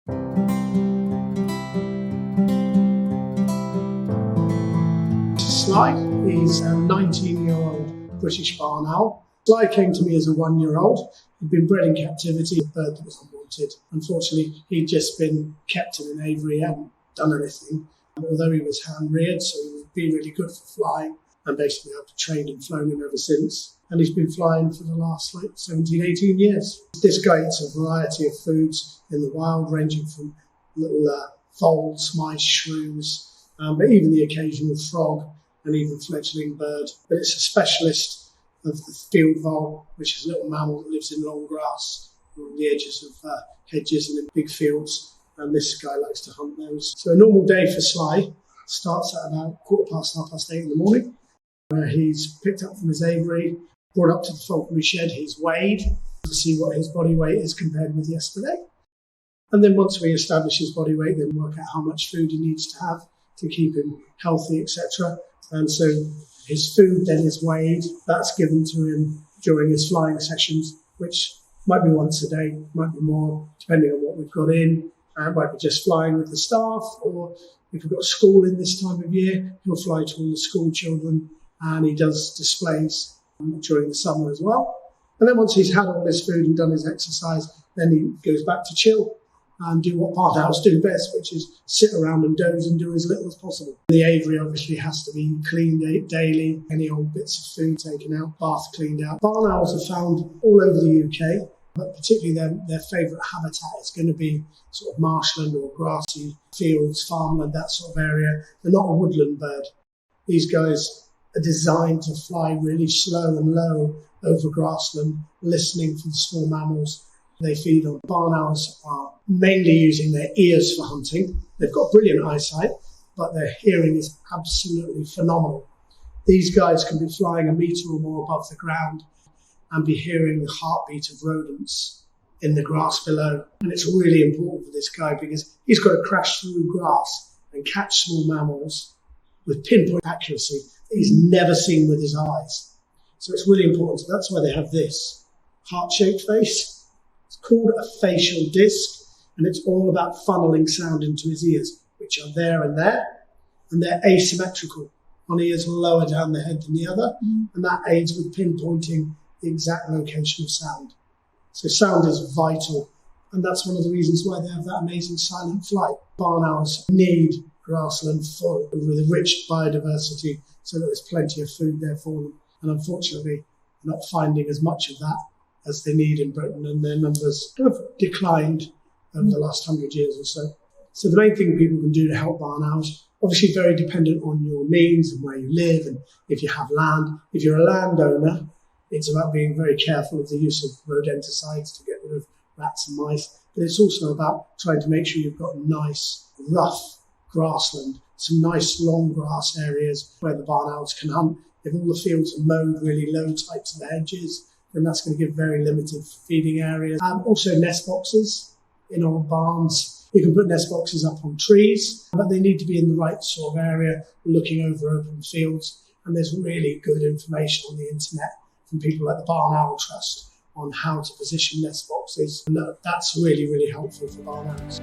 SLY is a 19-year-old British barn owl. SLY came to me as a 1-year-old. He'd been bred in captivity, a bird that was unwanted. Unfortunately, he'd just been kept in an aviary, hadn't done anything. Although he was hand-reared, so he would be really good for flying, and basically I've trained and flown him ever since. And he's been flying for the last 17, 18 years. This guy eats a variety of foods in the wild, ranging from little voles, mice, shrews, but even the occasional frog and even fledgling bird. But it's a specialist of the field vole, which is a little mammal that lives in long grass on the edges of hedges and in big fields. And this guy likes to hunt those. So a normal day for SLY starts at about 8:15 in the morning, where he's picked up from his aviary, brought up to the falconry shed, he's weighed to see what his body weight is compared with yesterday. And then once we establish his body weight, then work out how much food he needs to have to keep him healthy, etc. And so his food then is weighed. That's given to him during his flying sessions, which might be once a day, might be more, depending on what we've got in. It might be just flying with the staff, or if we've got school in this time of year, he'll fly to all the school children, and he does displays during the summer as well. And then once he's had all his food and done his exercise, then he goes back to chill and do what barn owls do best, which is sit around and doze and do as little as possible. The aviary obviously has to be cleaned daily, any old bits of food taken out, bath cleaned out. Barn owls are found all over the UK, but particularly their favourite habitat is going to be sort of marshland or grassy fields, farmland, that sort of area. They're not a woodland bird. These guys are designed to fly really slow and low over grassland, listening for the small mammals they feed on. Barn owls are mainly using their ears for hunting. They've got brilliant eyesight, but their hearing is absolutely phenomenal. These guys can be flying a metre or more above the ground and be hearing the heartbeat of rodents in the grass below. And it's really important for this guy because he's got to crash through grass and catch small mammals with pinpoint accuracy that he's never seen with his eyes. So it's really important. So that's why they have this heart-shaped face. It's called a facial disc, and it's all about funneling sound into his ears, which are there, and they're asymmetrical. One ear's lower down the head than the other, and that aids with pinpointing the exact location of sound. So sound is vital, and that's one of the reasons why they have that amazing silent flight. Barn owls need grassland full with a rich biodiversity so that there's plenty of food there for them. And unfortunately, we're not finding as much of that as they need in Britain, and their numbers have declined over the last 100 years or so. So the main thing people can do to help barn owls, obviously very dependent on your means and where you live and if you have land. If you're a landowner, it's about being very careful of the use of rodenticides to get rid of rats and mice. But it's also about trying to make sure you've got nice, rough grassland, some nice long grass areas where the barn owls can hunt. If all the fields are mowed really low, tight to the hedges, then that's going to give very limited feeding areas. Also nest boxes in old barns. You can put nest boxes up on trees, but they need to be in the right sort of area, looking over open fields. And there's really good information on the internet from people like the Barn Owl Trust on how to position nest boxes. And that's really, really helpful for barn owls.